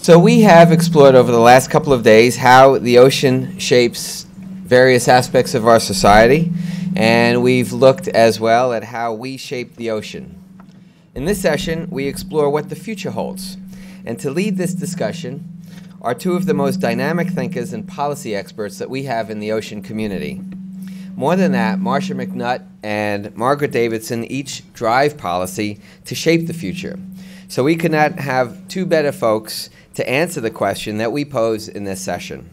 So we have explored over the last couple of days how the ocean shapes various aspects of our society, and we've looked as well at how we shape the ocean. In this session, we explore what the future holds. And to lead this discussion are two of the most dynamic thinkers and policy experts that we have in the ocean community. More than that, Marcia McNutt and Margaret Davidson each drive policy to shape the future. So we could not have two better folks to answer the question that we pose in this session.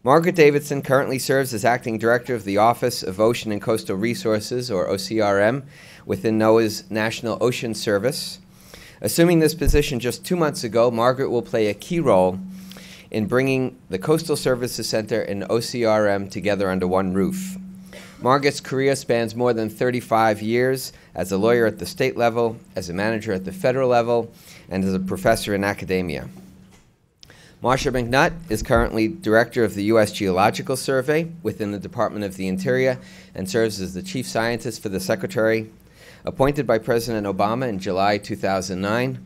Margaret Davidson currently serves as Acting Director of the Office of Ocean and Coastal Resources, or OCRM, within NOAA's National Ocean Service. Assuming this position just 2 months ago, Margaret will play a key role in bringing the Coastal Services Center and OCRM together under one roof. Margaret's career spans more than 35 years as a lawyer at the state level, as a manager at the federal level, and as a professor in academia. Marcia McNutt is currently Director of the U.S. Geological Survey within the Department of the Interior and serves as the Chief Scientist for the Secretary. Appointed by President Obama in July 2009,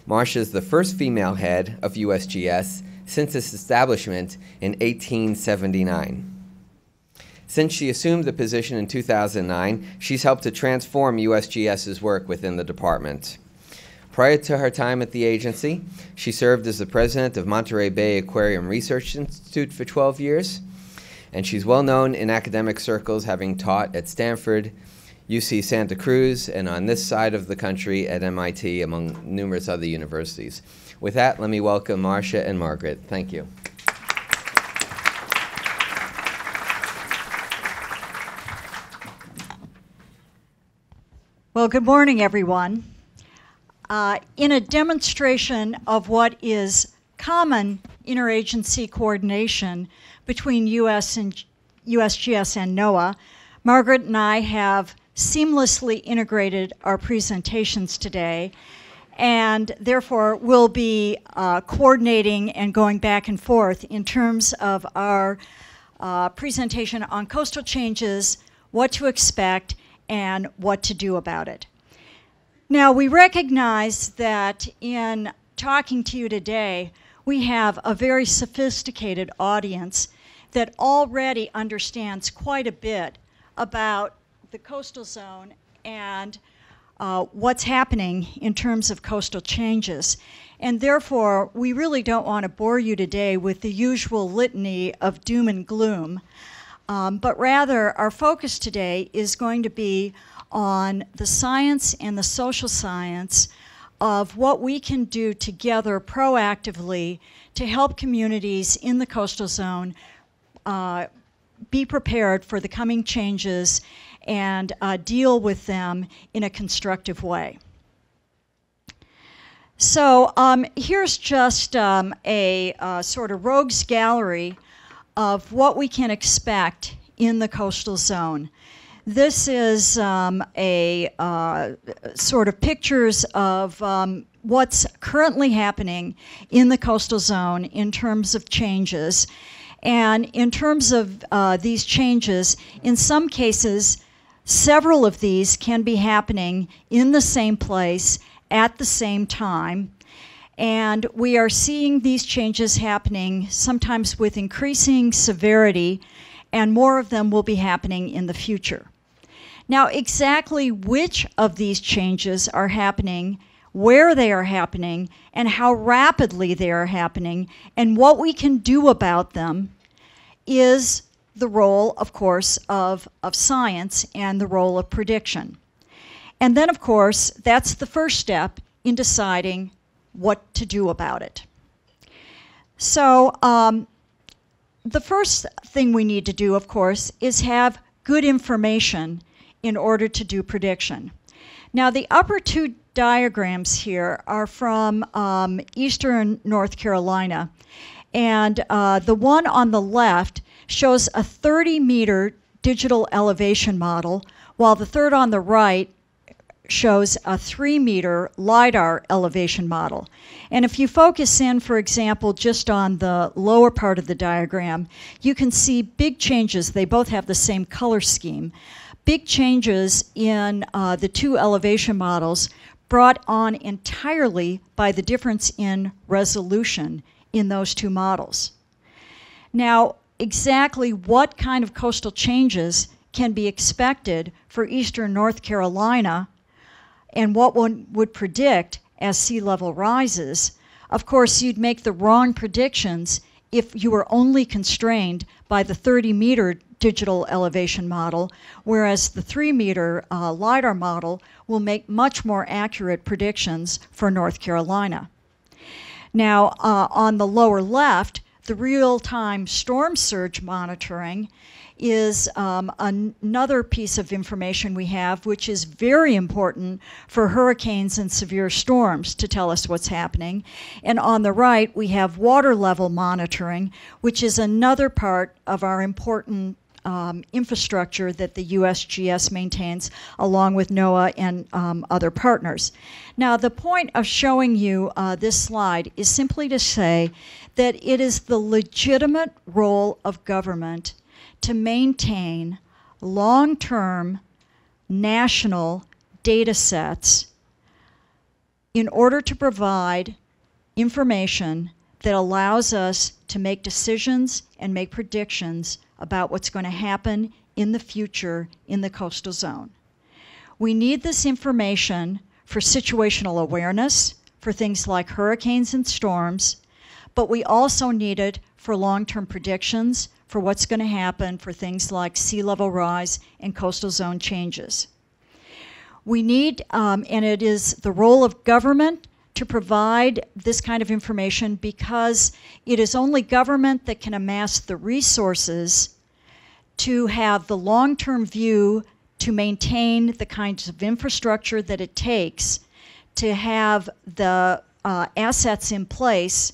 Marcia is the first female head of USGS since its establishment in 1879. Since she assumed the position in 2009, she's helped to transform USGS's work within the department. Prior to her time at the agency, she served as the president of Monterey Bay Aquarium Research Institute for 12 years, and she's well known in academic circles, having taught at Stanford, UC Santa Cruz, and on this side of the country at MIT, among numerous other universities. With that, let me welcome Marcia and Margaret. Thank you. Well, good morning, everyone. In a demonstration of what is common interagency coordination between USGS and NOAA, Margaret and I have seamlessly integrated our presentations today, and therefore we'll be coordinating and going back and forth in terms of our presentation on coastal changes, what to expect, and what to do about it. Now, we recognize that in talking to you today, we have a very sophisticated audience that already understands quite a bit about the coastal zone and what's happening in terms of coastal changes. And therefore, we really don't want to bore you today with the usual litany of doom and gloom, but rather our focus today is going to be on the science and the social science of what we can do together proactively to help communities in the coastal zone be prepared for the coming changes and deal with them in a constructive way. So here's just a sort of rogues gallery of what we can expect in the coastal zone. This is sort of pictures of what's currently happening in the coastal zone in terms of changes. And in terms of these changes, in some cases, several of these can be happening in the same place at the same time. And we are seeing these changes happening sometimes with increasing severity, and more of them will be happening in the future. Now, exactly which of these changes are happening, where they are happening, and how rapidly they are happening, and what we can do about them is the role, of course, of science and the role of prediction. And then, of course, that's the first step in deciding what to do about it. So the first thing we need to do, of course, is have good information in order to do prediction. Now, the upper two diagrams here are from eastern North Carolina, and the one on the left shows a 30-meter digital elevation model, while the third on the right shows a 3-meter LiDAR elevation model. And if you focus in, for example, just on the lower part of the diagram, you can see big changes. They both have the same color scheme. Big changes in the two elevation models brought on entirely by the difference in resolution in those two models. Now, exactly what kind of coastal changes can be expected for eastern North Carolina and what one would predict as sea level rises, of course, you'd make the wrong predictions if you were only constrained by the 30-meter digital elevation model, whereas the 3-meter LiDAR model will make much more accurate predictions for North Carolina. Now, on the lower left, the real-time storm surge monitoring is another piece of information we have, which is very important for hurricanes and severe storms to tell us what's happening. And on the right, we have water level monitoring, which is another part of our important infrastructure that the USGS maintains along with NOAA and other partners. Now, the point of showing you this slide is simply to say that it is the legitimate role of government to maintain long-term national data sets in order to provide information that allows us to make decisions and make predictions about what's going to happen in the future in the coastal zone. We need this information for situational awareness, for things like hurricanes and storms, but we also need it for long-term predictions for what's going to happen for things like sea level rise and coastal zone changes. We need, and it is the role of government to provide this kind of information because it is only government that can amass the resources to have the long-term view to maintain the kinds of infrastructure that it takes to have the assets in place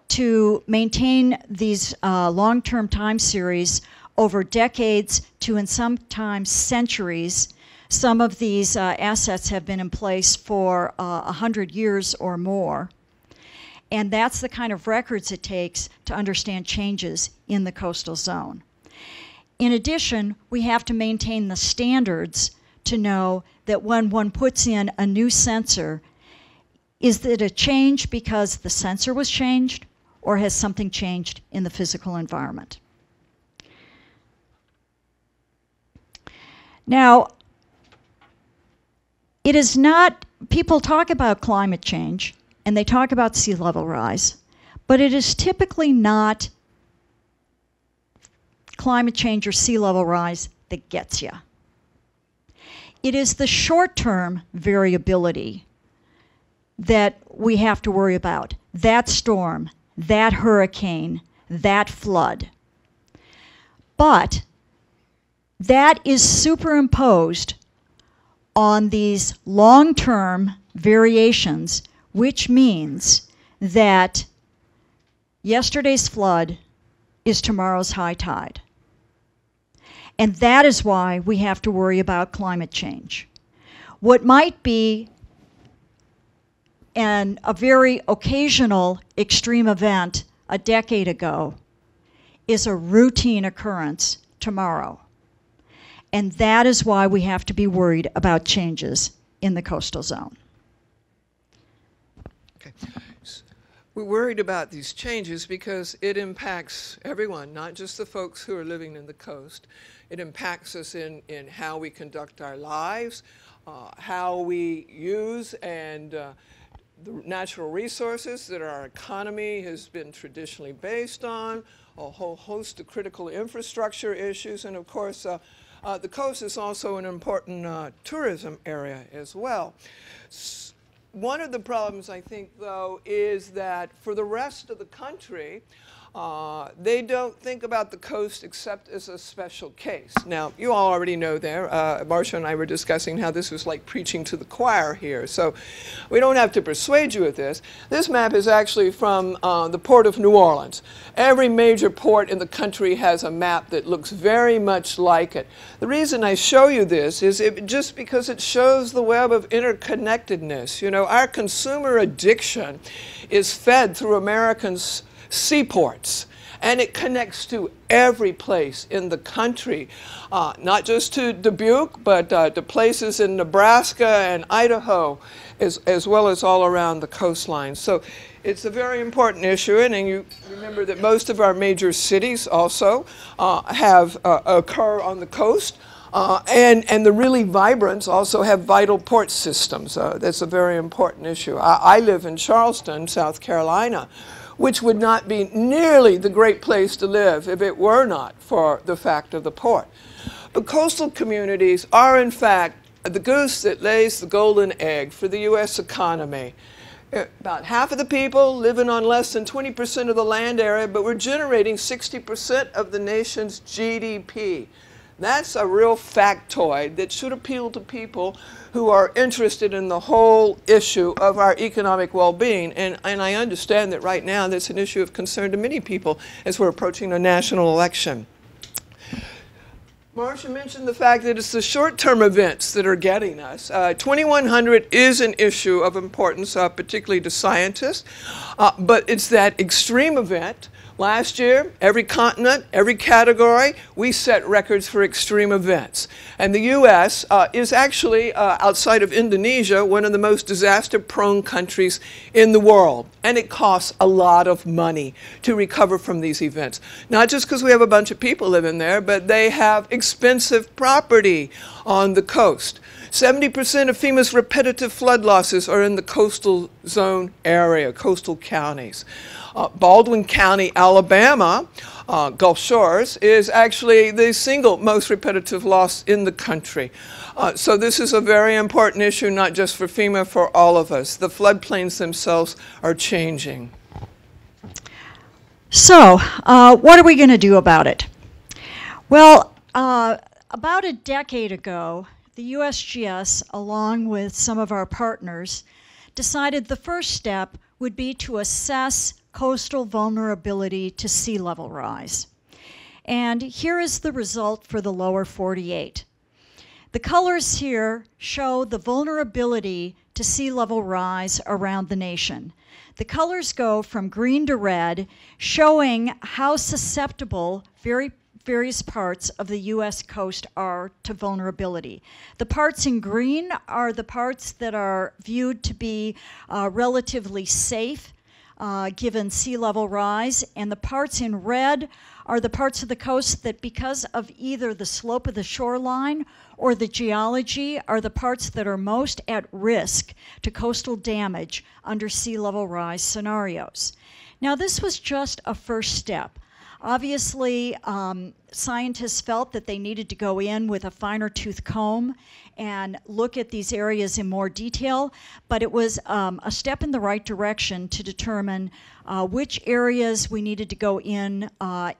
to maintain these long-term time series over decades to, and sometimes centuries. Some of these assets have been in place for 100 years or more. And that's the kind of records it takes to understand changes in the coastal zone. In addition, we have to maintain the standards to know that when one puts in a new sensor, is it a change because the sensor was changed, or has something changed in the physical environment? Now, it is not, people talk about climate change and they talk about sea level rise, but it is typically not climate change or sea level rise that gets you. It is the short-term variability that we have to worry about. That storm, that hurricane, that flood. But that is superimposed on these long-term variations, which means that yesterday's flood is tomorrow's high tide. And that is why we have to worry about climate change. What might be a very occasional extreme event a decade ago is a routine occurrence tomorrow. And that is why we have to be worried about changes in the coastal zone. Okay. We're worried about these changes because it impacts everyone, not just the folks who are living in the coast. It impacts us in how we conduct our lives, how we use and the natural resources that our economy has been traditionally based on, a whole host of critical infrastructure issues, and of course, the coast is also an important tourism area as well. One of the problems, I think, though, is that for the rest of the country, they don't think about the coast except as a special case. Now, you all already know there, Marcia and I were discussing how this was like preaching to the choir here. So we don't have to persuade you of this. This map is actually from the Port of New Orleans. Every major port in the country has a map that looks very much like it. The reason I show you this is just because it shows the web of interconnectedness. You know, our consumer addiction is fed through Americans' seaports. And it connects to every place in the country, not just to Dubuque, but to places in Nebraska and Idaho, as well as all around the coastline. So it's a very important issue, and you remember that most of our major cities also have occur on the coast. And the really vibrant also have vital port systems. That's a very important issue. I live in Charleston, South Carolina, which would not be nearly the great place to live if it were not for the fact of the port. But coastal communities are, in fact, the goose that lays the golden egg for the U.S. economy. About half of the people living on less than 20% of the land area, but we're generating 60% of the nation's GDP. That's a real factoid that should appeal to people who are interested in the whole issue of our economic well-being. And I understand that right now that's an issue of concern to many people as we're approaching a national election. Marcia mentioned the fact that it's the short-term events that are getting us. 2100 is an issue of importance, particularly to scientists, but it's that extreme event. Last year, every continent, every category, we set records for extreme events. And the U.S. Is actually, outside of Indonesia, one of the most disaster-prone countries in the world. And it costs a lot of money to recover from these events. Not just because we have a bunch of people living there, but they have expensive property on the coast. 70% of FEMA's repetitive flood losses are in the coastal zone area, coastal counties. Baldwin County, Alabama, Gulf Shores, is actually the single most repetitive loss in the country. So this is a very important issue, not just for FEMA, for all of us. The floodplains themselves are changing. So, what are we going to do about it? Well, about a decade ago, the USGS, along with some of our partners, decided the first step would be to assess coastal vulnerability to sea level rise. And here is the result for the lower 48. The colors here show the vulnerability to sea level rise around the nation. The colors go from green to red, showing how susceptible various parts of the U.S. coast are to vulnerability. The parts in green are the parts that are viewed to be relatively safe given sea level rise, and the parts in red are the parts of the coast that, because of either the slope of the shoreline or the geology, are the parts that are most at risk to coastal damage under sea level rise scenarios. Now, this was just a first step. Obviously, scientists felt that they needed to go in with a finer tooth comb and look at these areas in more detail, but it was a step in the right direction to determine which areas we needed to go in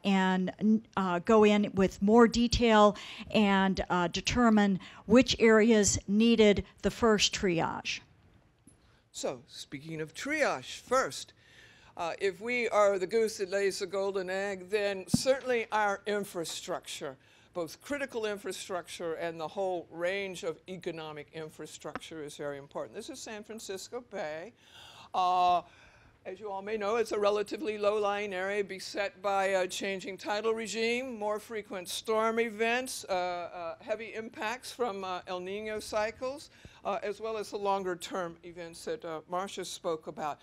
and go in with more detail and determine which areas needed the first triage. So, speaking of triage, first, if we are the goose that lays the golden egg, then certainly our infrastructure, both critical infrastructure and the whole range of economic infrastructure, is very important. This is San Francisco Bay. As you all may know, it's a relatively low-lying area beset by a changing tidal regime, more frequent storm events, heavy impacts from El Nino cycles, as well as the longer-term events that Marcia spoke about.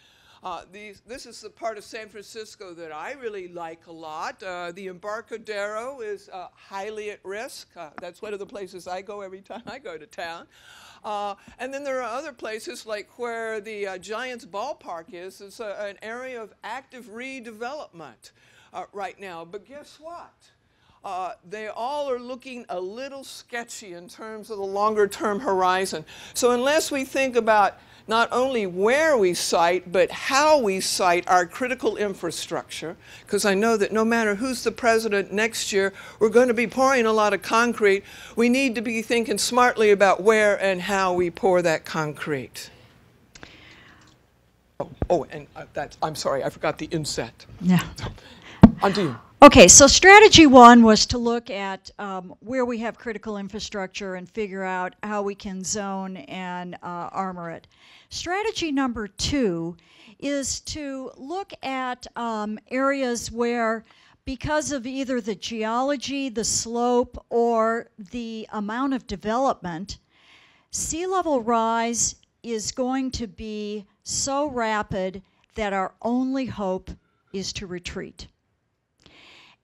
This is the part of San Francisco that I really like a lot. The Embarcadero is highly at risk. That's one of the places I go every time I go to town. And then there are other places like where the Giants ballpark is. It's an area of active redevelopment right now. But guess what? They all are looking a little sketchy in terms of the longer-term horizon. So unless we think about not only where we site, but how we site our critical infrastructure, because I know that no matter who's the president next year, we're going to be pouring a lot of concrete. We need to be thinking smartly about where and how we pour that concrete. I'm sorry, I forgot the inset. Yeah. On to you. Okay, so strategy one was to look at where we have critical infrastructure and figure out how we can zone and armor it. Strategy number two is to look at areas where because of either the geology, the slope, or the amount of development, sea level rise is going to be so rapid that our only hope is to retreat.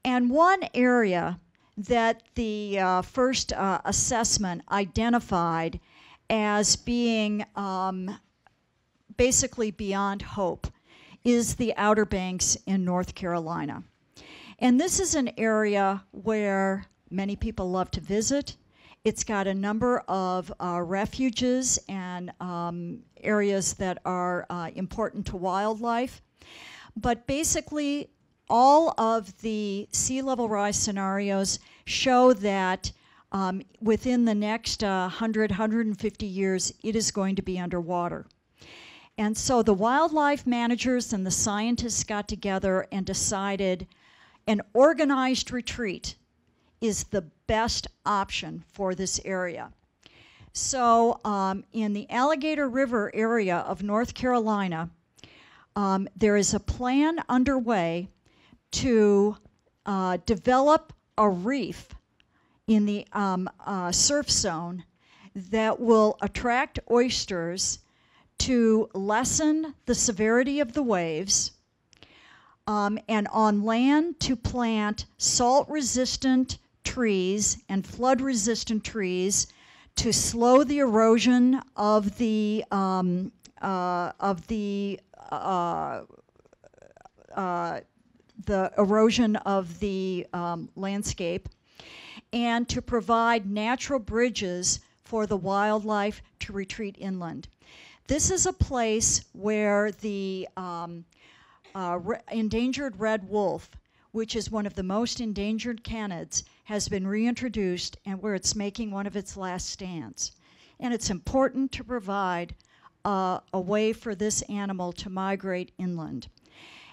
And one area that the first assessment identified as being basically beyond hope is the Outer Banks in North Carolina. And this is an area where many people love to visit. It's got a number of refuges and areas that are important to wildlife. But basically, all of the sea level rise scenarios show that within the next 100, 150 years, it is going to be underwater. And so the wildlife managers and the scientists got together and decided an organized retreat is the best option for this area. So in the Alligator River area of North Carolina, there is a plan underway to develop a reef in the surf zone that will attract oysters to lessen the severity of the waves, and on land to plant salt-resistant trees and flood-resistant trees to slow the erosion of the erosion of the landscape, and to provide natural bridges for the wildlife to retreat inland. This is a place where the endangered red wolf, which is one of the most endangered canids, has been reintroduced and where it's making one of its last stands. And it's important to provide a way for this animal to migrate inland.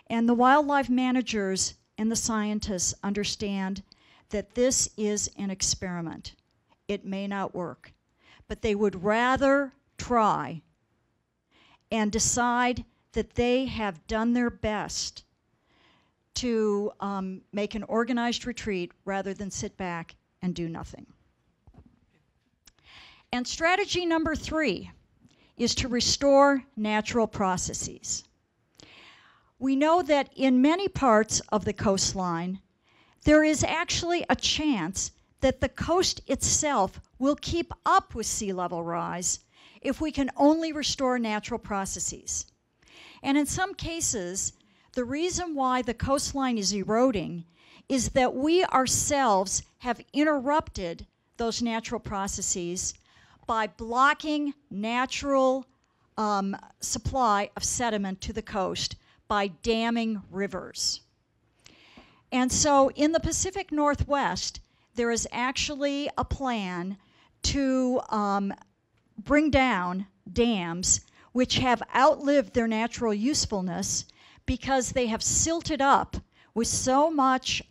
And the wildlife managers and the scientists understand that this is an experiment. It may not work, but they would rather try and decide that they have done their best to make an organized retreat rather than sit back and do nothing. And strategy number 3 is to restore natural processes. We know that in many parts of the coastline, there is actually a chance that the coast itself will keep up with sea level rise if we can only restore natural processes. And in some cases, the reason why the coastline is eroding is that we ourselves have interrupted those natural processes by blocking natural supply of sediment to the coast by damming rivers. And so in the Pacific Northwest, there is actually a plan to bring down dams which have outlived their natural usefulness because they have silted up with so much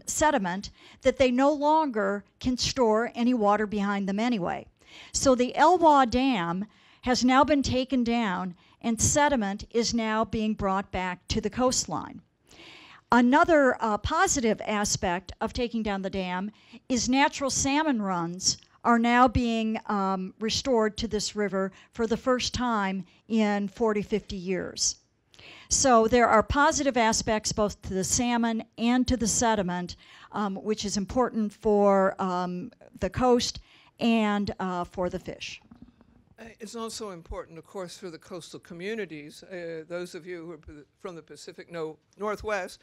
sediment that they no longer can store any water behind them anyway. So the Elwha Dam has now been taken down and sediment is now being brought back to the coastline. Another positive aspect of taking down the dam is natural salmon runs are now being restored to this river for the first time in 40, 50 years. So there are positive aspects both to the salmon and to the sediment, which is important for the coast and for the fish. It's also important, of course, for the coastal communities. Those of you who are from the Pacific Northwest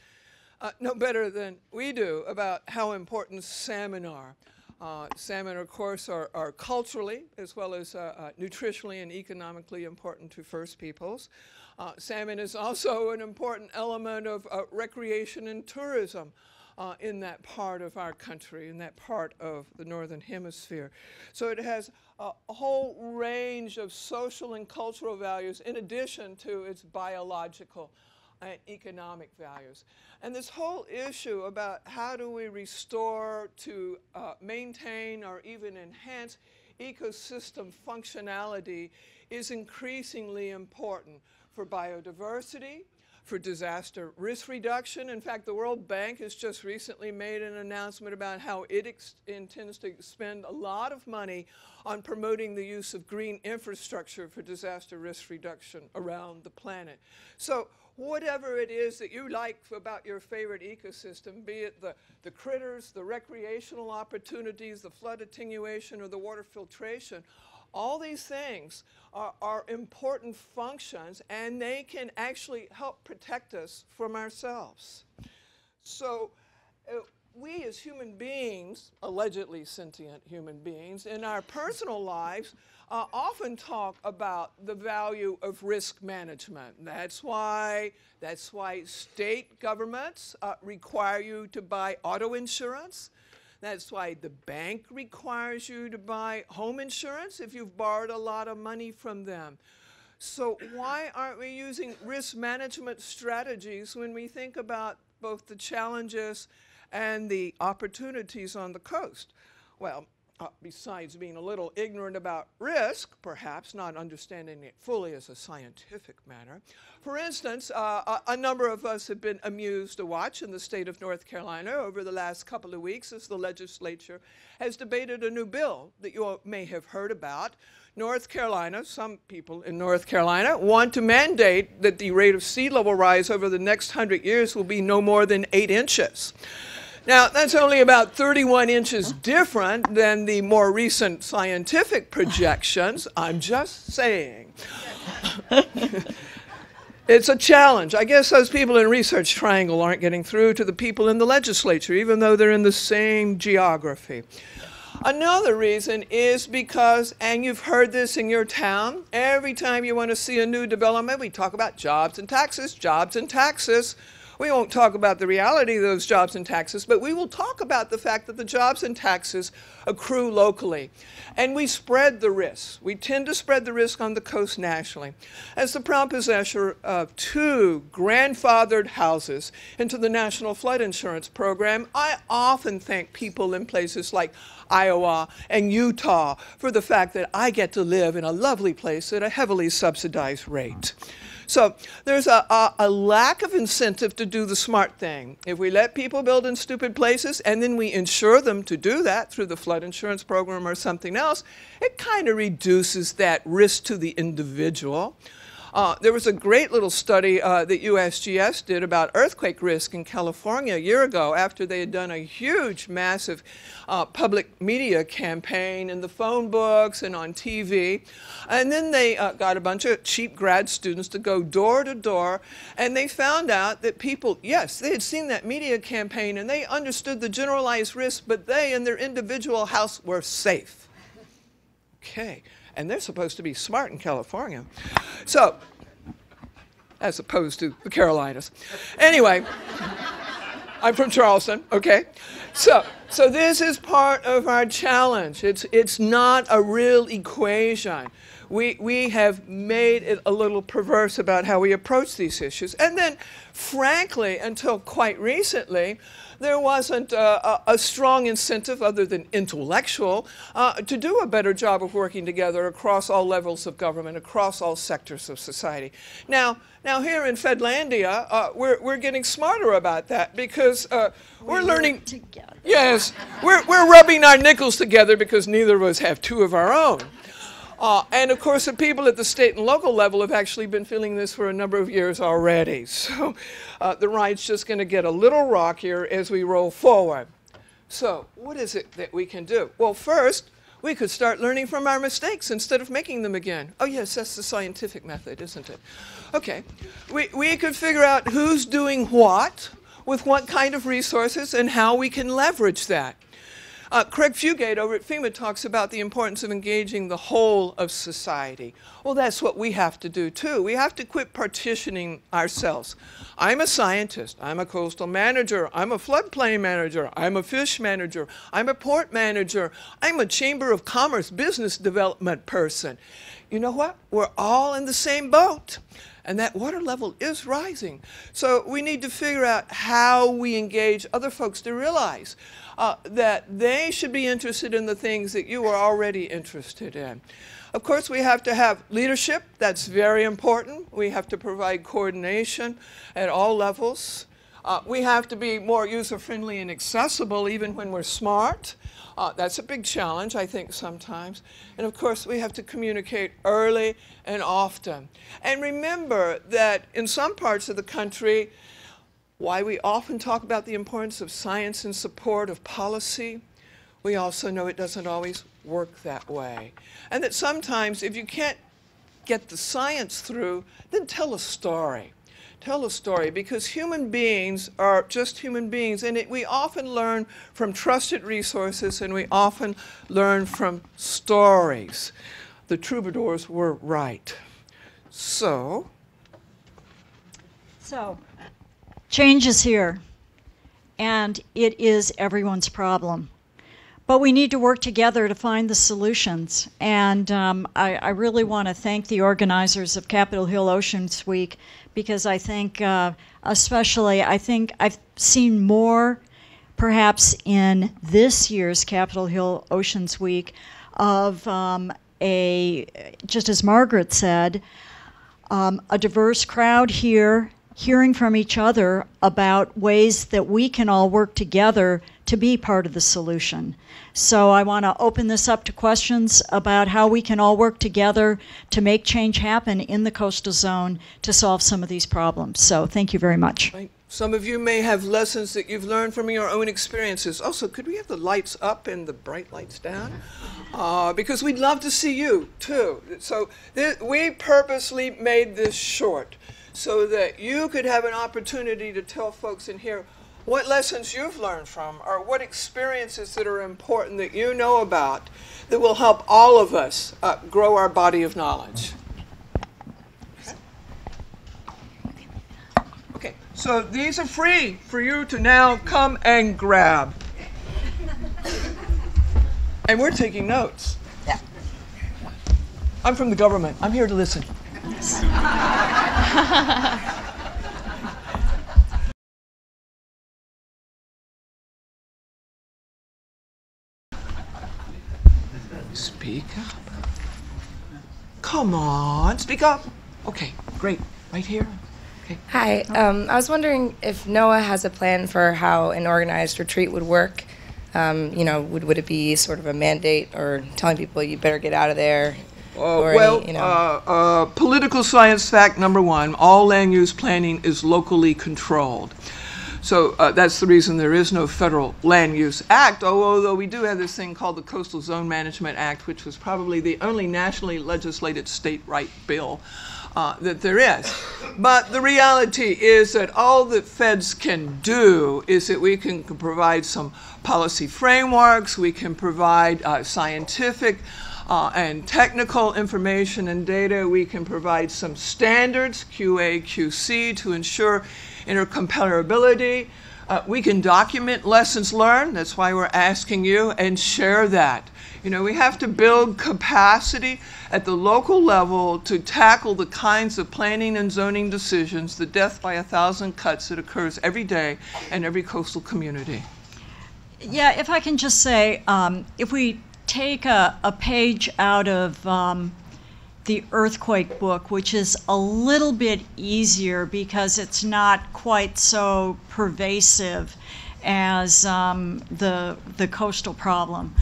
know better than we do about how important salmon are. Salmon, of course, are culturally as well as nutritionally and economically important to First Peoples. Salmon is also an important element of recreation and tourism in that part of our country, in that part of the Northern Hemisphere. So it has a whole range of social and cultural values in addition to its biological and economic values. And this whole issue about how do we restore to maintain or even enhance ecosystem functionality is increasingly important for biodiversity, for disaster risk reduction. In fact, the World Bank has just recently made an announcement about how it intends to spend a lot of money on promoting the use of green infrastructure for disaster risk reduction around the planet. So whatever it is that you like about your favorite ecosystem, be it the critters, the recreational opportunities, the flood attenuation, or the water filtration, all these things are important functions, and they can actually help protect us from ourselves. So we as human beings, allegedly sentient human beings, in our personal lives often talk about the value of risk management. That's why state governments require you to buy auto insurance. That's why the bank requires you to buy home insurance if you've borrowed a lot of money from them. So why aren't we using risk management strategies when we think about both the challenges and the opportunities on the coast? Well, besides being a little ignorant about risk, perhaps not understanding it fully as a scientific matter. For instance, a number of us have been amused to watch in the state of North Carolina over the last couple of weeks as the legislature has debated a new bill that you all may have heard about. North Carolina, some people in North Carolina, want to mandate that the rate of sea level rise over the next 100 years will be no more than 8 inches. Now, that's only about 31 inches different than the more recent scientific projections. I'm just saying. It's a challenge. I guess those people in Research Triangle aren't getting through to the people in the legislature, even though they're in the same geography. Another reason is because, and you've heard this in your town, every time you want to see a new development, we talk about jobs and taxes, jobs and taxes. We won't talk about the reality of those jobs and taxes, but we will talk about the fact that the jobs and taxes accrue locally. And we spread the risk. We tend to spread the risk on the coast nationally. As the proud possessor of 2 grandfathered houses into the National Flood Insurance Program, I often thank people in places like Iowa and Utah for the fact that I get to live in a lovely place at a heavily subsidized rate. So there's a lack of incentive to do the smart thing. If we let people build in stupid places and then we insure them to do that through the flood insurance program or something else, it kind of reduces that risk to the individual. There was a great little study that USGS did about earthquake risk in California a year ago after they had done a huge, massive public media campaign in the phone books and on TV. And then they got a bunch of cheap grad students to go door to door, and they found out that people, yes, they had seen that media campaign and they understood the generalized risk, but they in their individual house were safe. Okay. And they're supposed to be smart in California. So, as opposed to the Carolinas. Anyway, I'm from Charleston, okay? So this is part of our challenge. It's not a real equation. We have made it a little perverse about how we approach these issues. And then, frankly, until quite recently, there wasn't a strong incentive other than intellectual to do a better job of working together across all levels of government, across all sectors of society. Now here in Fedlandia, we're getting smarter about that because we're learning together. Yes, we're rubbing our nickels together because neither of us have 2 of our own. And of course, the people at the state and local level have actually been feeling this for a number of years already. So the ride's just going to get a little rockier as we roll forward. So what is it that we can do? Well, first, we could start learning from our mistakes instead of making them again. Oh, yes, that's the scientific method, isn't it? Okay. We could figure out who's doing what, with what kind of resources, and how we can leverage that. Craig Fugate over at FEMA talks about the importance of engaging the whole of society. Well, that's what we have to do, too. We have to quit partitioning ourselves. I'm a scientist. I'm a coastal manager. I'm a floodplain manager. I'm a fish manager. I'm a port manager. I'm a Chamber of Commerce business development person. You know what? We're all in the same boat. And that water level is rising. So we need to figure out how we engage other folks to realize that they should be interested in the things that you are already interested in. Of course, we have to have leadership. That's very important. We have to provide coordination at all levels. We have to be more user-friendly and accessible even when we're smart. That's a big challenge, I think, sometimes. And of course, we have to communicate early and often. And remember that in some parts of the country, why we often talk about the importance of science in support of policy, we also know it doesn't always work that way. And that sometimes if you can't get the science through, then tell a story. Tell a story, because human beings are just human beings, and we often learn from trusted resources, and we often learn from stories. The troubadours were right. So, change is here, and it is everyone's problem. But we need to work together to find the solutions. And I really want to thank the organizers of Capitol Hill Oceans Week, because I think, especially, I think I've seen more, perhaps in this year's Capitol Hill Oceans Week, of just as Margaret said, a diverse crowd here, hearing from each other about ways that we can all work together to be part of the solution. So I want to open this up to questions about how we can all work together to make change happen in the coastal zone to solve some of these problems. So thank you very much. right. Some of you may have lessons that you've learned from your own experiences. Also, could we have the lights up and the bright lights down? Because we'd love to see you, too. So we purposely made this short so that you could have an opportunity to tell folks in here what lessons you've learned from, or what experiences that are important that you know about that will help all of us grow our body of knowledge. Okay, so these are free for you to now come and grab. And we're taking notes. Yeah. I'm from the government. I'm here to listen. Speak up. Come on, speak up. Okay, great. Right here. Okay. Hi, I was wondering if NOAA has a plan for how an organized retreat would work. You know, would it be sort of a mandate or telling people you better get out of there? Political science fact number one, all land use planning is locally controlled. So that's the reason there is no federal land use act, although we do have this thing called the Coastal Zone Management Act, which was probably the only nationally legislated state right bill that there is. But the reality is that all that feds can do is that we can provide some policy frameworks, we can provide scientific and technical information and data, we can provide some standards, QA, QC, to ensure intercomparability. We can document lessons learned, that's why we're asking you, and share that. You know, we have to build capacity at the local level to tackle the kinds of planning and zoning decisions, the death by 1,000 cuts that occurs every day in every coastal community. Yeah, if I can just say, if we take a page out of the earthquake book, which is a little bit easier because it's not quite so pervasive as the coastal problem.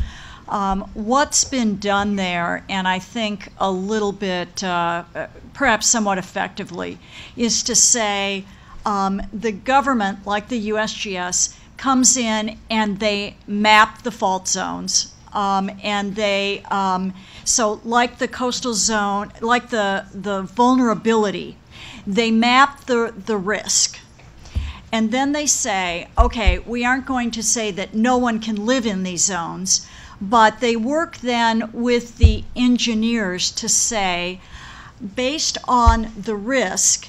What's been done there, and I think a little bit, perhaps somewhat effectively, is to say the government, like the USGS, comes in and they map the fault zones. And they, so like the coastal zone, like the vulnerability, they map the risk. And then they say, okay, we aren't going to say that no one can live in these zones, but they work then with the engineers to say, based on the risk,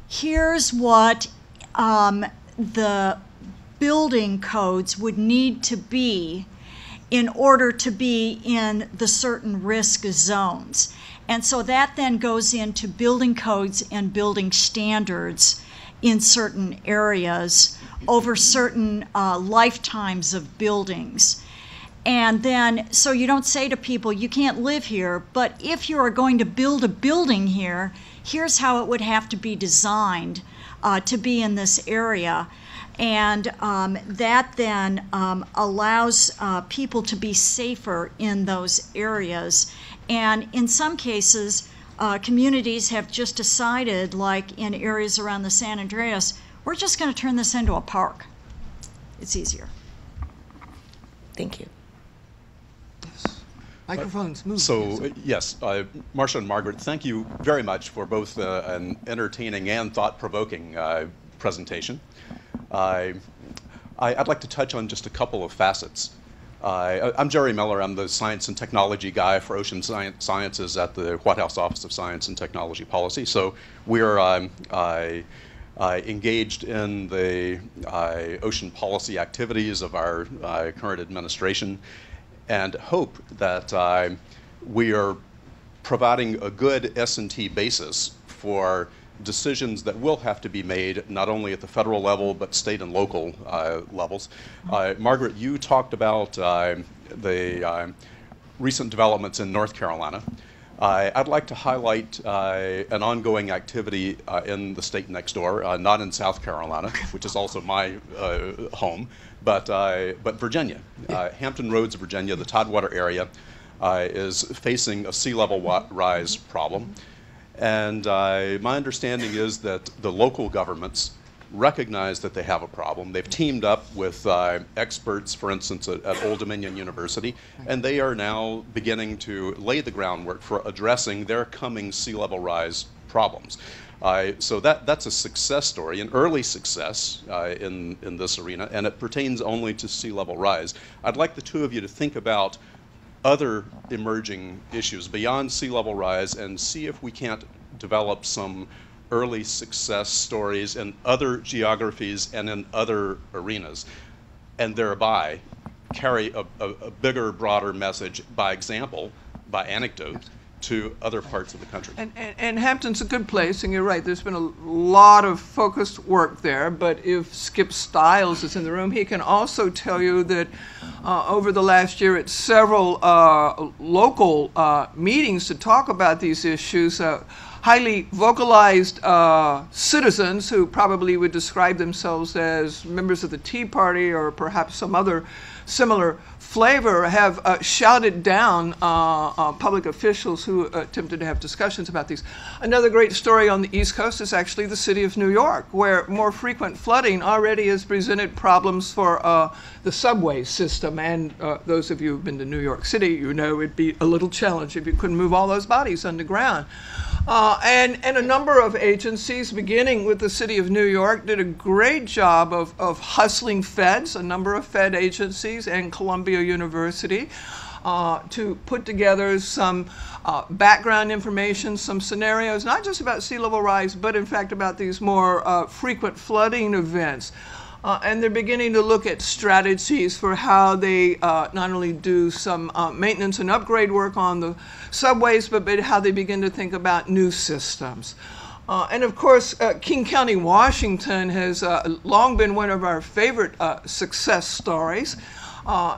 here's what the building codes would need to be in order to be in the certain risk zones. And so that then goes into building codes and building standards in certain areas over certain lifetimes of buildings. And then, so you don't say to people, you can't live here, but if you are going to build a building here, here's how it would have to be designed to be in this area. And that then allows people to be safer in those areas. And in some cases, communities have just decided, like in areas around the San Andreas, we're just going to turn this into a park. It's easier. Thank you. Microphones, move. So, yes, Marcia and Margaret, thank you very much for both an entertaining and thought-provoking presentation. I'd like to touch on just a couple of facets. I'm Jerry Miller. I'm the science and technology guy for ocean sciences at the White House Office of Science and Technology Policy. So we're engaged in the ocean policy activities of our current administration, and hope that we are providing a good S&T basis for decisions that will have to be made not only at the federal level but state and local levels. Margaret, you talked about the recent developments in North Carolina. I'd like to highlight an ongoing activity in the state next door, not in South Carolina, which is also my home, but Virginia. Hampton Roads, Virginia, the Tidewater area, is facing a sea level rise problem. And my understanding is that the local governments recognize that they have a problem. They've teamed up with experts, for instance, at Old Dominion University, and they are now beginning to lay the groundwork for addressing their coming sea level rise problems. So that's a success story, an early success in this arena, and it pertains only to sea level rise. I'd like the two of you to think about other emerging issues beyond sea level rise and see if we can't develop some early success stories in other geographies and in other arenas, and thereby carry a bigger, broader message by example, by anecdote, to other parts of the country. And Hampton's a good place, and you're right, there's been a lot of focused work there, but if Skip Stiles is in the room, he can also tell you that over the last year at several local meetings to talk about these issues, highly vocalized citizens who probably would describe themselves as members of the Tea Party or perhaps some other similar flavor have shouted down public officials who attempted to have discussions about these. Another great story on the East Coast is actually the city of New York, where more frequent flooding already has presented problems for the subway system. And those of you who've been to New York City, you know it'd be a little challenge if you couldn't move all those bodies underground. And a number of agencies, beginning with the city of New York, did a great job of hustling feds, a number of fed agencies, and Columbia University, to put together some background information, some scenarios, not just about sea level rise, but in fact about these more frequent flooding events. And they're beginning to look at strategies for how they not only do some maintenance and upgrade work on the subways, but how they begin to think about new systems. And of course, King County, Washington has long been one of our favorite success stories,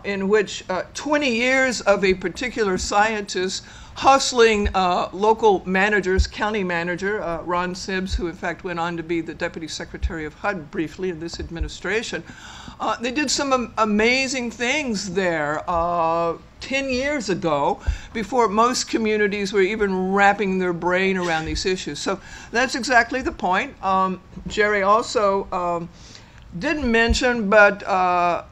in which 20 years of a particular scientist hustling local managers, county manager, Ron Sibbs, who in fact went on to be the Deputy Secretary of HUD briefly in this administration. They did some amazing things there 10 years ago, before most communities were even wrapping their brain around these issues. So that's exactly the point. Jerry also didn't mention, but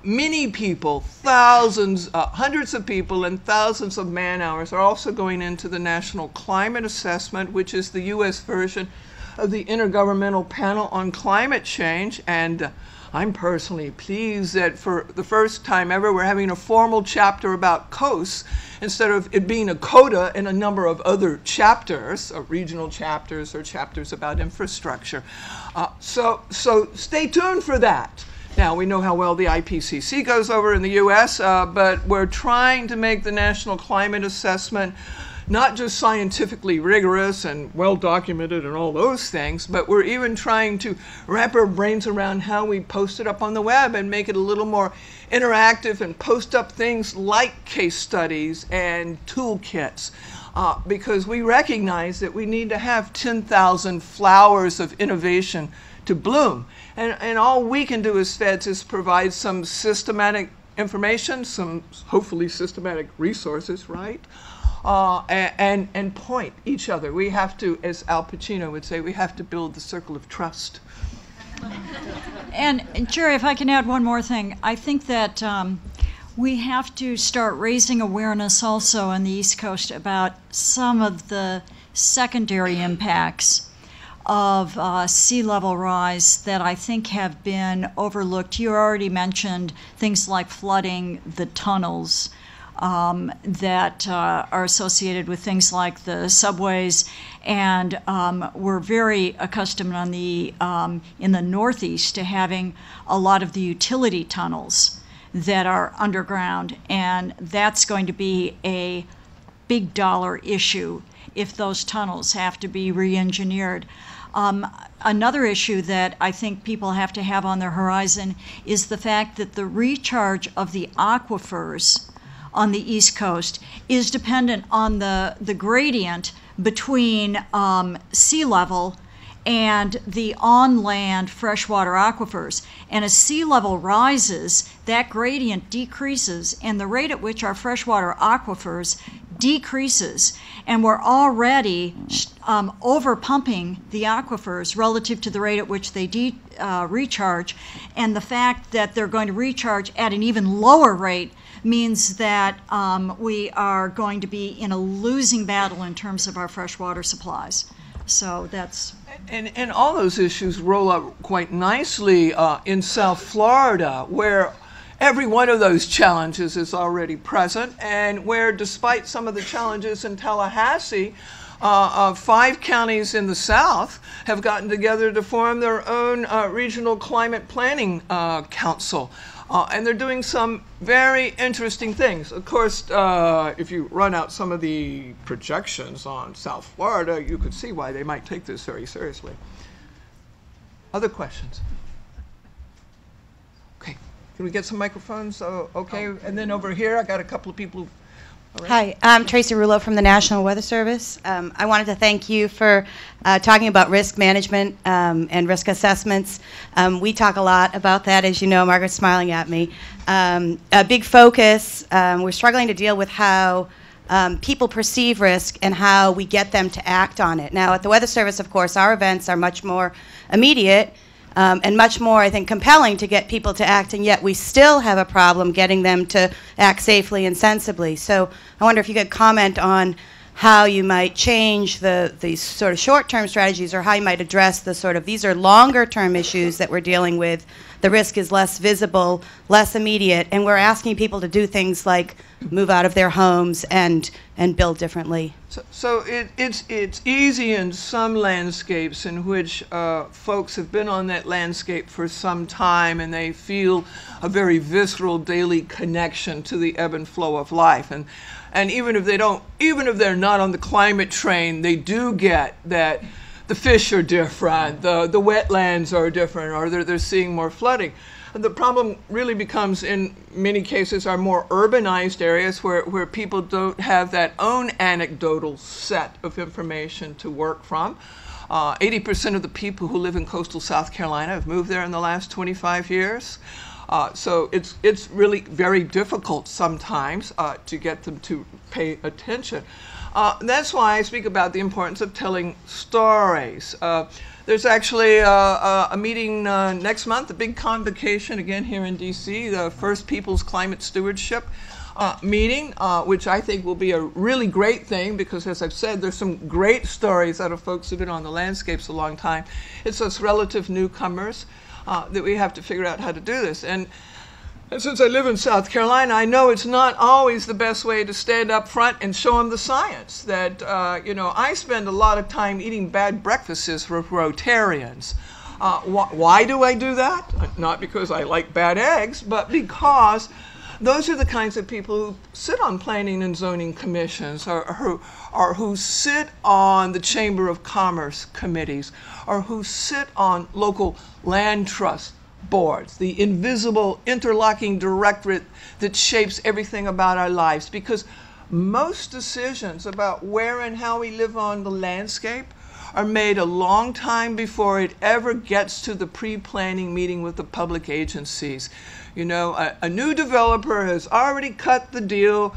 many people, thousands, hundreds of people and thousands of man-hours are also going into the National Climate Assessment, which is the U.S. version of the Intergovernmental Panel on Climate Change. And I'm personally pleased that for the first time ever, we're having a formal chapter about coasts instead of it being a coda and a number of other chapters, regional chapters or chapters about infrastructure. So stay tuned for that. Now, we know how well the IPCC goes over in the US, but we're trying to make the National Climate Assessment not just scientifically rigorous and well documented and all those things, but we're even trying to wrap our brains around how we post it up on the web and make it a little more interactive and post up things like case studies and toolkits. Because we recognize that we need to have 10,000 flowers of innovation to bloom. And all we can do as feds is provide some systematic information, some hopefully systematic resources, right? And point each other. We have to, as Al Pacino would say, we have to build the circle of trust. And Jerry, if I can add one more thing, I think that we have to start raising awareness also on the East Coast about some of the secondary impacts of sea level rise that I think have been overlooked. You already mentioned things like flooding the tunnels that are associated with things like the subways, and we're very accustomed on the in the Northeast to having a lot of the utility tunnels that are underground, and that's going to be a big dollar issue if those tunnels have to be re-engineered. Another issue that I think people have to have on their horizon is the fact that the recharge of the aquifers on the East Coast is dependent on the gradient between sea level and the on-land freshwater aquifers. And as sea level rises, that gradient decreases, and the rate at which our freshwater aquifers decreases. And we're already over-pumping the aquifers relative to the rate at which they recharge. And the fact that they're going to recharge at an even lower rate means that we are going to be in a losing battle in terms of our freshwater supplies. So that's... And all those issues roll up quite nicely in South Florida, where every one of those challenges is already present, and where, despite some of the challenges in Tallahassee, 5 counties in the South have gotten together to form their own regional climate planning council. And they're doing some very interesting things. Of course, if you run out some of the projections on South Florida, you could see why they might take this very seriously. Other questions? Okay, can we get some microphones? Okay, and then over here, I got a couple of people. Hi, I'm Tracy Rulo from the National Weather Service. I wanted to thank you for talking about risk management and risk assessments. We talk a lot about that, as you know. Margaret's smiling at me. A big focus, we're struggling to deal with how people perceive risk and how we get them to act on it. Now, at the Weather Service, of course, our events are much more immediate and much more, I think, compelling to get people to act, and yet we still have a problem getting them to act safely and sensibly. So I wonder if you could comment on how you might change these sort of short-term strategies, or how you might address the sort of, these are longer-term issues that we're dealing with. The risk is less visible, less immediate, and we're asking people to do things like move out of their homes and build differently. So it's easy in some landscapes in which folks have been on that landscape for some time, and they feel a very visceral daily connection to the ebb and flow of life. And even if they're not on the climate train, they do get that the fish are different, the wetlands are different, or they're seeing more flooding. And the problem really becomes, in many cases, our more urbanized areas where people don't have that own anecdotal set of information to work from. 80% of the people who live in coastal South Carolina have moved there in the last 25 years. So it's really very difficult sometimes to get them to pay attention. That's why I speak about the importance of telling stories. There's actually a meeting next month, a big convocation again here in DC, the First Peoples Climate Stewardship meeting, which I think will be a really great thing because, as I've said, there's some great stories out of folks who've been on the landscapes a long time. It's us relative newcomers that we have to figure out how to do this. And since I live in South Carolina, I know it's not always the best way to stand up front and show them the science. That, I spend a lot of time eating bad breakfasts with Rotarians. Why do I do that? Not because I like bad eggs, but because those are the kinds of people who sit on planning and zoning commissions, or who sit on the Chamber of Commerce committees, or who sit on local land trust boards, the invisible interlocking directorate that shapes everything about our lives. Because most decisions about where and how we live on the landscape are made a long time before it ever gets to the pre-planning meeting with the public agencies. You know, a new developer has already cut the deal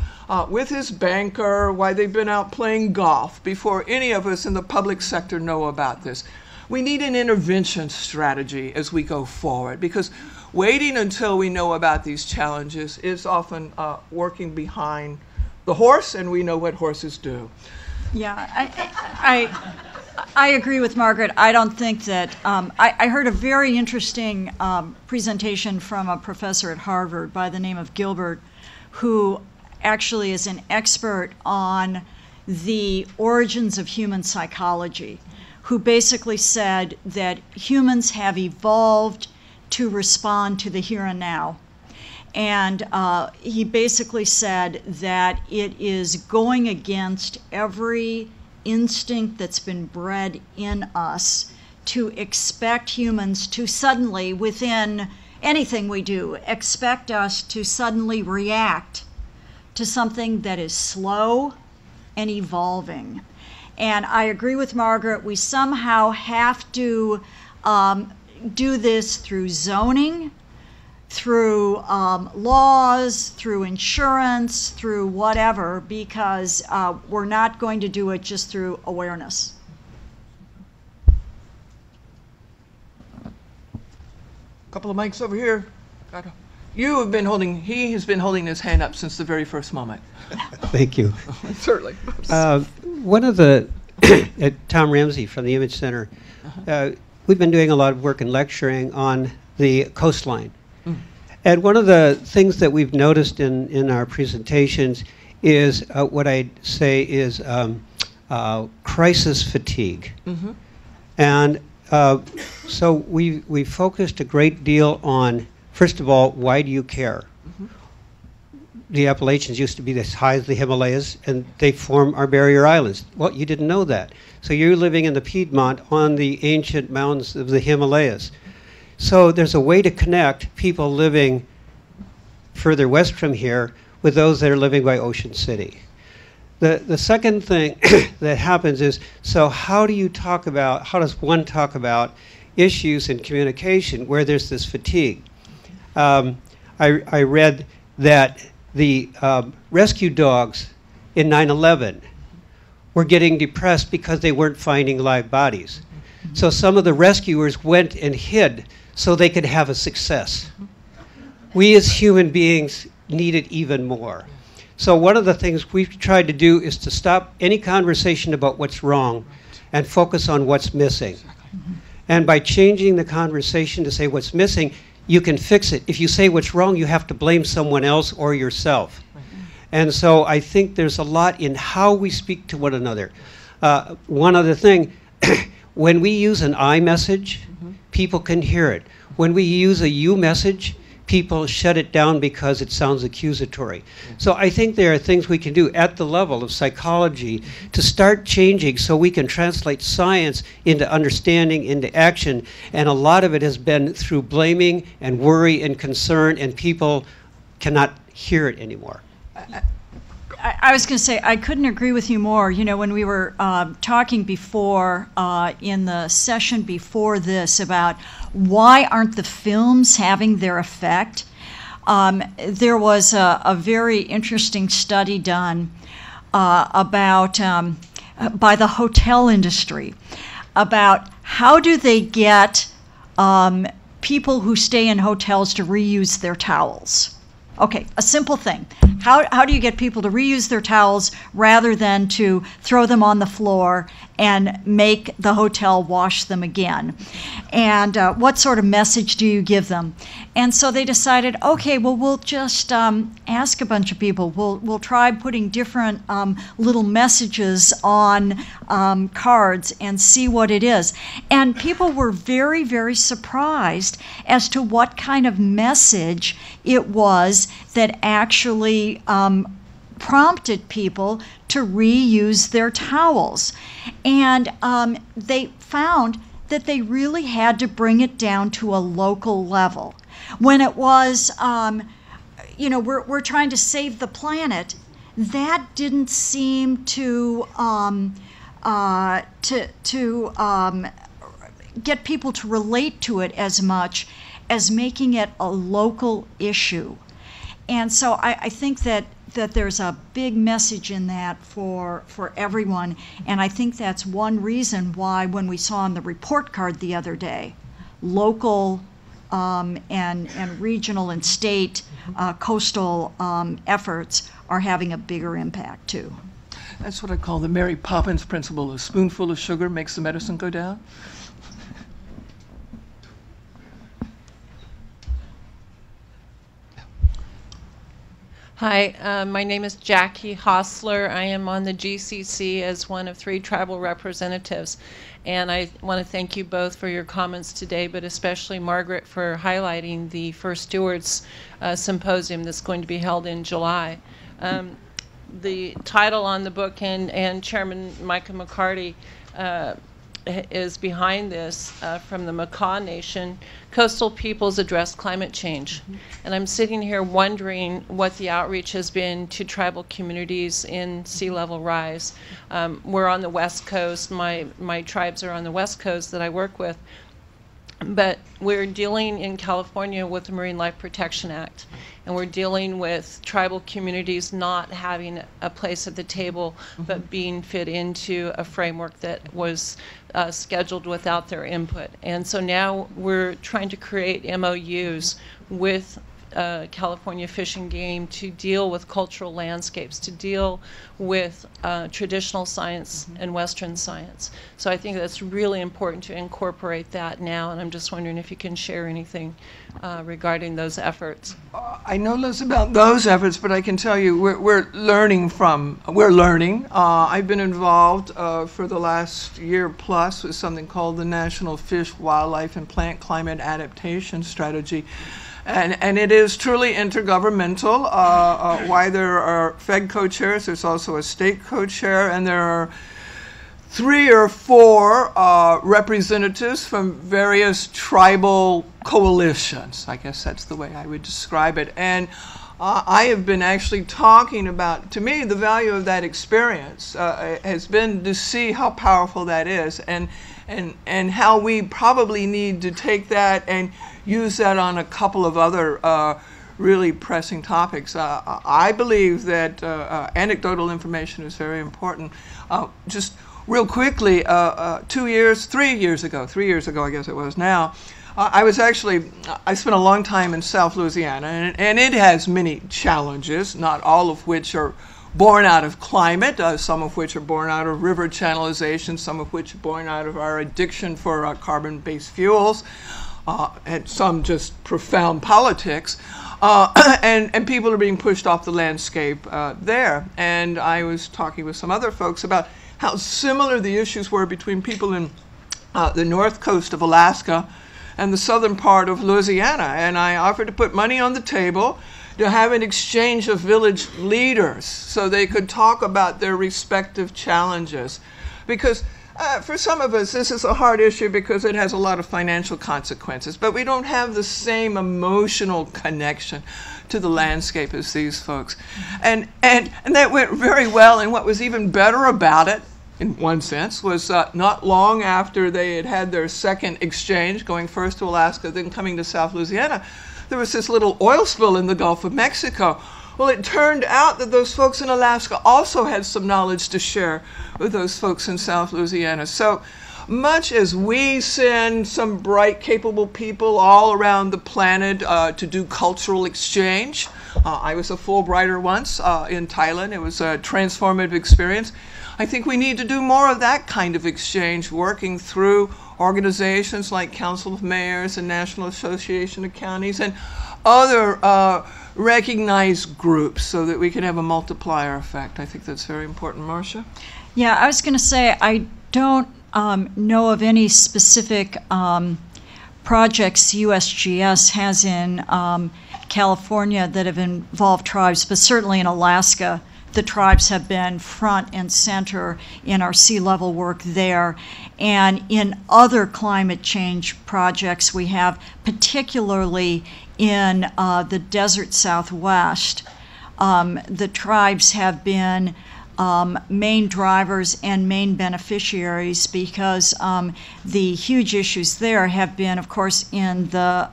with his banker while they've been out playing golf before any of us in the public sector know about this. We need an intervention strategy as we go forward, because waiting until we know about these challenges is often working behind the horse, and we know what horses do. Yeah, I agree with Margaret. I don't think that, I heard a very interesting presentation from a professor at Harvard by the name of Gilbert, who actually is an expert on the origins of human psychology, who basically said that humans have evolved to respond to the here and now. And he basically said that it is going against every instinct that's been bred in us to expect humans to suddenly, within anything we do, expect us to suddenly react to something that is slow and evolving. And I agree with Margaret, we somehow have to do this through zoning, through laws, through insurance, through whatever, because we're not going to do it just through awareness. A couple of mics over here. You have been holding, he has been holding his hand up since the very first moment. Thank you. Certainly. One of the, Tom Ramsey from the Image Center, we've been doing a lot of work and lecturing on the coastline. And one of the things that we've noticed in our presentations is what I'd say is crisis fatigue. And so we focused a great deal on, first of all, why do you care? The Appalachians used to be as high as the Himalayas, and they form our barrier islands. Well, you didn't know that. So you're living in the Piedmont on the ancient mountains of the Himalayas. So there's a way to connect people living further west from here with those that are living by Ocean City. The second thing that happens is, so how does one talk about issues in communication where there's this fatigue? I read that the rescue dogs in 9/11 were getting depressed because they weren't finding live bodies. So some of the rescuers went and hid so they could have a success. We as human beings need it even more. So one of the things we've tried to do is to stop any conversation about what's wrong and focus on what's missing. And by changing the conversation to say what's missing, you can fix it. If you say what's wrong, you have to blame someone else or yourself. And so I think there's a lot in how we speak to one another. One other thing, when we use an I message, people can hear it. When we use a you message, people shut it down because it sounds accusatory. So I think there are things we can do at the level of psychology to start changing so we can translate science into understanding, into action. And a lot of it has been through blaming and worry and concern, and people cannot hear it anymore. I was going to say, I couldn't agree with you more. You know, when we were talking before, in the session before this, about why aren't the films having their effect, there was a very interesting study done about, by the hotel industry, about how do they get people who stay in hotels to reuse their towels. Okay, a simple thing. How do you get people to reuse their towels rather than to throw them on the floor and make the hotel wash them again? And what sort of message do you give them? And so they decided, okay, well, we'll just ask a bunch of people. We'll try putting different little messages on cards and see what it is. And people were very, very surprised as to what kind of message it was that actually prompted people to reuse their towels. And they found that they really had to bring it down to a local level. When it was, we're trying to save the planet, that didn't seem to get people to relate to it as much as making it a local issue. And so I think that there's a big message in that for everyone, and I think that's one reason why when we saw on the report card the other day, local and regional and state coastal efforts are having a bigger impact too. That's what I call the Mary Poppins principle. A spoonful of sugar makes the medicine go down. Hi, my name is Jackie Hostler. I am on the GCC as one of 3 tribal representatives. And I want to thank you both for your comments today, but especially Margaret for highlighting the First Stewards Symposium that's going to be held in July. The title on the book, and Chairman Micah McCarty is behind this, from the Makah Nation, Coastal Peoples Address Climate Change. And I'm sitting here wondering what the outreach has been to tribal communities in sea level rise. We're on the West Coast. My tribes are on the West Coast that I work with. But we're dealing in California with the Marine Life Protection Act, and we're dealing with tribal communities not having a place at the table, but being fit into a framework that was scheduled without their input. And so now we're trying to create MOUs with California Fish and Game to deal with cultural landscapes, to deal with traditional science and Western science. So I think that's really important to incorporate that now, and I'm just wondering if you can share anything regarding those efforts. I know less about those efforts, but I can tell you we're learning. I've been involved for the last year plus with something called the National Fish, Wildlife, and Plant Climate Adaptation Strategy. And it is truly intergovernmental. Why there are Fed co-chairs, there's also a state co-chair, and there are 3 or 4 representatives from various tribal coalitions. I guess that's the way I would describe it. And I have been actually talking about, to me, the value of that experience has been to see how powerful that is, and how we probably need to take that and use that on a couple of other really pressing topics. I believe that anecdotal information is very important. Just real quickly, 3 years ago, I guess it was now, I spent a long time in South Louisiana, and it has many challenges, not all of which are born out of climate, some of which are born out of river channelization, some of which are born out of our addiction for carbon-based fuels, and some just profound politics. And people are being pushed off the landscape there. And I was talking with some other folks about how similar the issues were between people in the north coast of Alaska and the southern part of Louisiana. And I offered to put money on the table to have an exchange of village leaders so they could talk about their respective challenges. Because for some of us, this is a hard issue because it has a lot of financial consequences, but we don't have the same emotional connection to the landscape as these folks. And that went very well, and what was even better about it, in one sense, was not long after they had had their second exchange, going first to Alaska, then coming to South Louisiana, there was this little oil spill in the Gulf of Mexico. Well, it turned out that those folks in Alaska also had some knowledge to share with those folks in South Louisiana. So much as we send some bright, capable people all around the planet to do cultural exchange, I was a Fulbrighter once in Thailand. It was a transformative experience. I think we need to do more of that kind of exchange, working through organizations like Council of Mayors and National Association of Counties and other recognized groups so that we can have a multiplier effect. I think that's very important. Marcia? Yeah, I was going to say I don't know of any specific projects USGS has in California that have involved tribes, but certainly in Alaska, the tribes have been front and center in our sea level work there. And in other climate change projects we have, particularly in the desert Southwest, the tribes have been main drivers and main beneficiaries because the huge issues there have been, of course, in the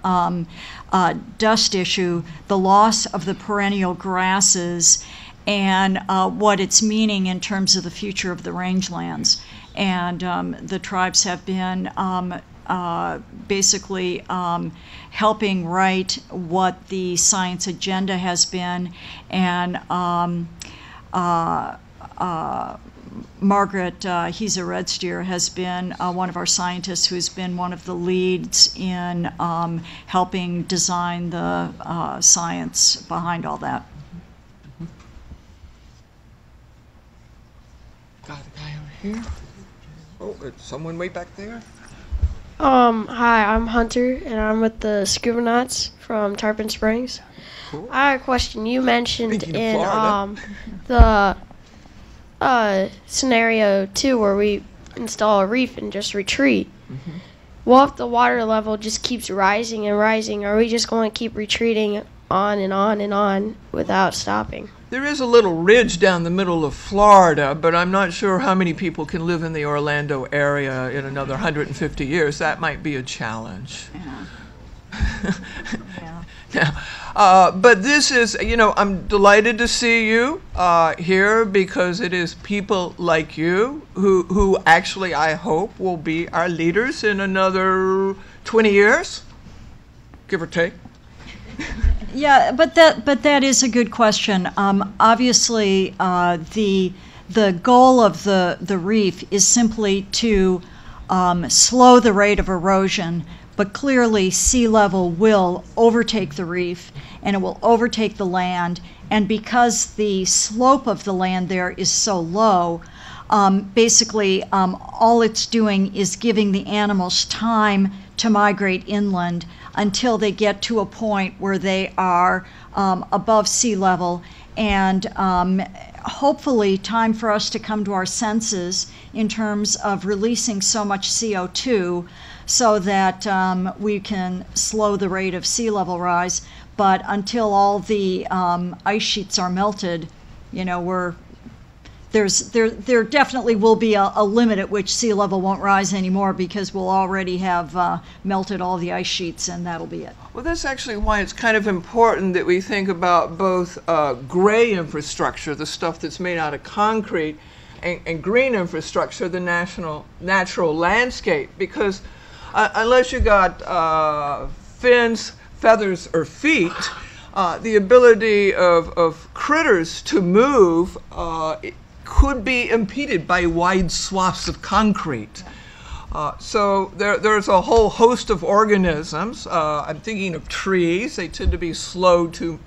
dust issue, the loss of the perennial grasses, and what it's meaning in terms of the future of the rangelands. And the tribes have been basically helping write what the science agenda has been, and Margaret Red Steer has been one of our scientists who's been one of the leads in helping design the science behind all that. Got a guy over here. Oh, it's someone way back there. Hi, I'm Hunter, and I'm with the Scuba Knots from Tarpon Springs. Cool. I have a question. You mentioned Speaking of in Florida. the scenario 2 where we install a reef and just retreat. Mm-hmm. What if the water level just keeps rising and rising? Are we just going to keep retreating on and on and on without stopping? There is a little ridge down the middle of Florida, but I'm not sure how many people can live in the Orlando area in another 150 years. That might be a challenge. Yeah. Now, but this is, I'm delighted to see you here because it is people like you who actually, I hope, will be our leaders in another 20 years, give or take. Yeah, but that is a good question. Obviously, the goal of the reef is simply to slow the rate of erosion, but clearly sea level will overtake the reef and it will overtake the land. And because the slope of the land there is so low, basically all it's doing is giving the animals time to migrate inland until they get to a point where they are above sea level, and hopefully time for us to come to our senses in terms of releasing so much CO2 so that we can slow the rate of sea level rise. But until all the ice sheets are melted, there definitely will be a limit at which sea level won't rise anymore because we'll already have melted all the ice sheets, and that'll be it. Well, that's actually why it's kind of important that we think about both gray infrastructure, the stuff that's made out of concrete, and green infrastructure, the natural landscape, because unless you got fins, feathers, or feet, the ability of critters to move could be impeded by wide swaths of concrete. So there's a whole host of organisms. I'm thinking of trees. They tend to be slow to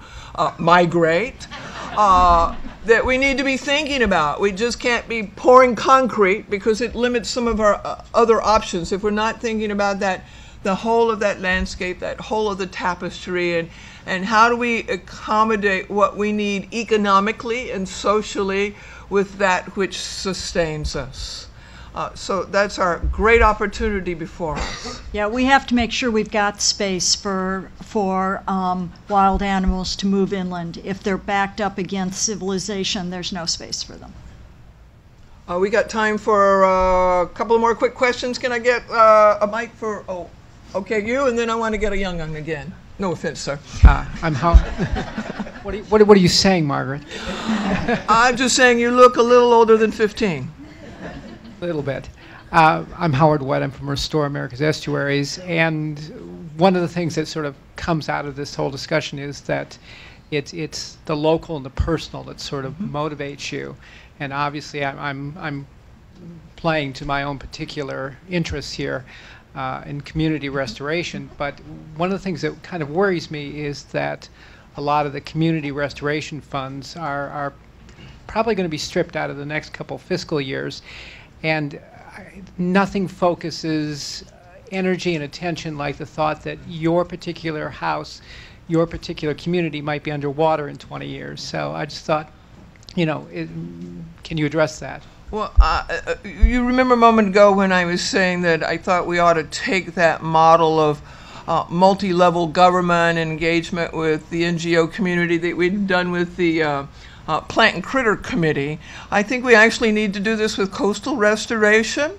migrate, that we need to be thinking about. We just can't be pouring concrete because it limits some of our other options. If we're not thinking about that, the whole of that landscape, that whole of the tapestry, and how do we accommodate what we need economically and socially with that which sustains us. So that's our great opportunity before us. Yeah, we have to make sure we've got space for wild animals to move inland. If they're backed up against civilization, there's no space for them. We got time for a couple of more quick questions. Can I get a mic for, okay, you, and then I want to get a young one again. No offense, sir. I'm Howard. What are you saying, Margaret? I'm just saying you look a little older than 15. A little bit. I'm Howard White. I'm from Restore America's Estuaries, and one of the things that sort of comes out of this whole discussion is that it's the local and the personal that sort of motivates you. and obviously I'm playing to my own particular interests here in community restoration. But one of the things that kind of worries me is that a lot of the community restoration funds are probably going to be stripped out of the next couple fiscal years, and nothing focuses energy and attention like the thought that your particular house, your particular community might be underwater in 20 years. So I just thought, you know, can you address that? Well, you remember a moment ago when I was saying that I thought we ought to take that model of multi-level government engagement with the NGO community that we'd done with the Plant and Critter Committee. I think we actually need to do this with coastal restoration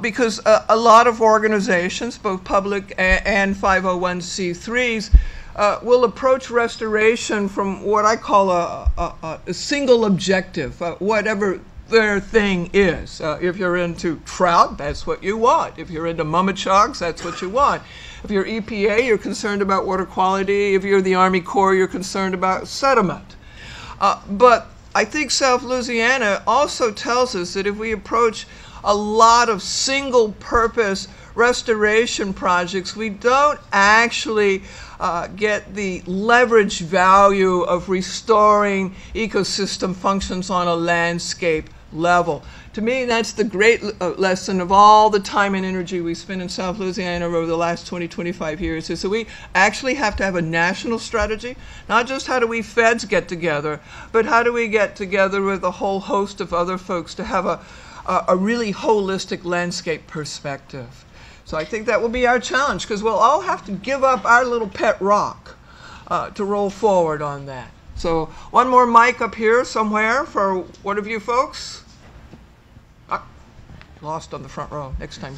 because a lot of organizations, both public and 501c3s, will approach restoration from what I call a single objective, whatever their thing is. If you're into trout, that's what you want. If you're into mummichogs, that's what you want. If you're EPA, you're concerned about water quality. If you're the Army Corps, you're concerned about sediment. But I think South Louisiana also tells us that if we approach a lot of single-purpose restoration projects, we don't actually get the leverage value of restoring ecosystem functions on a landscape level. To me, that's the great lesson of all the time and energy we spent in South Louisiana over the last 20, 25 years, is that we actually have to have a national strategy, not just how do we feds get together, but how do we get together with a whole host of other folks to have a really holistic landscape perspective. So I think that will be our challenge, because we'll all have to give up our little pet rock to roll forward on that. So one more mic up here somewhere for one of you folks. Lost on the front row. Next time,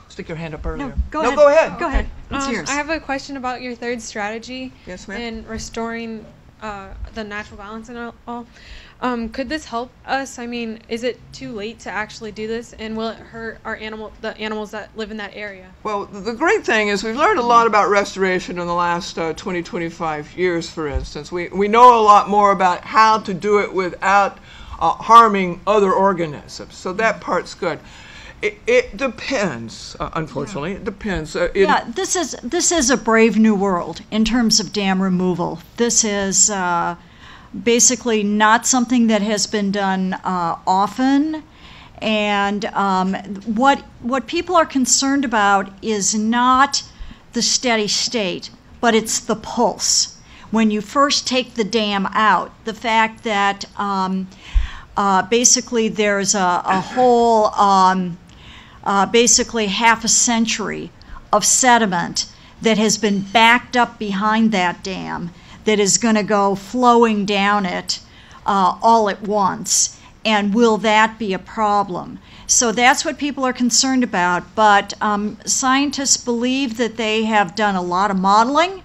stick your hand up earlier. No, go ahead. Go ahead. It's yours. I have a question about your third strategy. Yes, ma'am. In restoring the natural balance and all. Could this help us? I mean, is it too late to actually do this, and will it hurt the animals that live in that area? Well, the great thing is we've learned a lot about restoration in the last 20, 25 years, for instance. We know a lot more about how to do it without harming other organisms. So that part's good. It depends, unfortunately. It depends. This is a brave new world in terms of dam removal. This is basically not something that has been done often, and what people are concerned about is not the steady state, but it's the pulse. When you first take the dam out, the fact that basically there's a whole basically half a century of sediment that has been backed up behind that dam that is going to go flowing down it all at once. And will that be a problem? So that's what people are concerned about. But scientists believe that they have done a lot of modeling,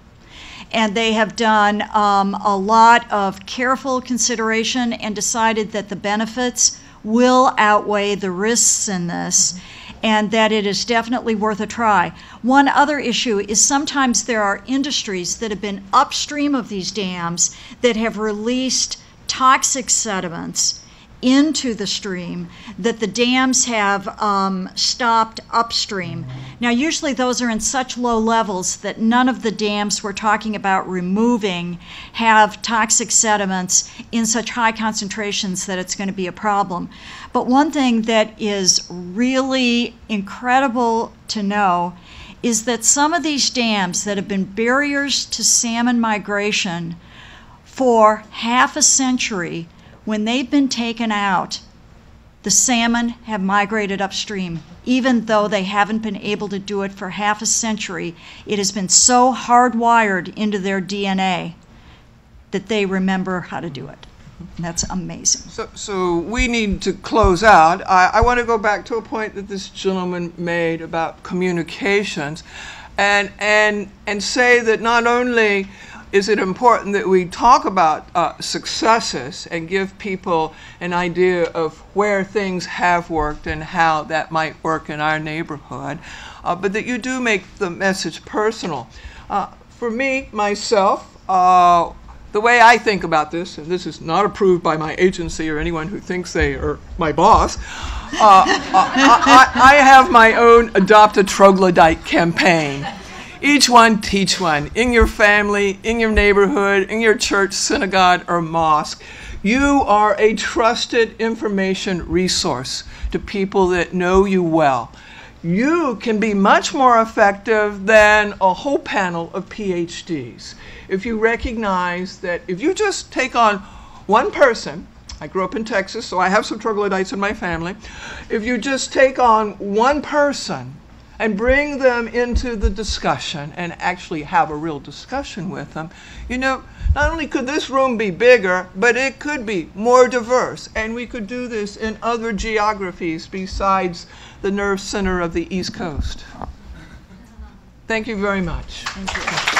and they have done a lot of careful consideration and decided that the benefits will outweigh the risks in this, and that it is definitely worth a try. One other issue is sometimes there are industries that have been upstream of these dams that have released toxic sediments into the stream that the dams have stopped upstream. Now, usually those are in such low levels that none of the dams we're talking about removing have toxic sediments in such high concentrations that it's going to be a problem. But one thing that is really incredible to know is that some of these dams that have been barriers to salmon migration for half a century, when they've been taken out, the salmon have migrated upstream. Even though they haven't been able to do it for half a century, it has been so hardwired into their DNA that they remember how to do it. And that's amazing. So we need to close out. I want to go back to a point that this gentleman made about communications and say that not only is it important that we talk about successes and give people an idea of where things have worked and how that might work in our neighborhood, but that you do make the message personal. For me, myself, the way I think about this, and this is not approved by my agency or anyone who thinks they are my boss, I have my own Adopt a Troglodyte campaign. Each one teach one, in your family, in your neighborhood, in your church, synagogue, or mosque. You are a trusted information resource to people that know you well. You can be much more effective than a whole panel of PhDs. If you recognize that if you just take on one person, I grew up in Texas, so I have some troglodytes in my family. If you just take on one person and bring them into the discussion and actually have a real discussion with them, you know, not only could this room be bigger, but it could be more diverse. And we could do this in other geographies besides the nerve center of the East Coast. Thank you very much. Thank you.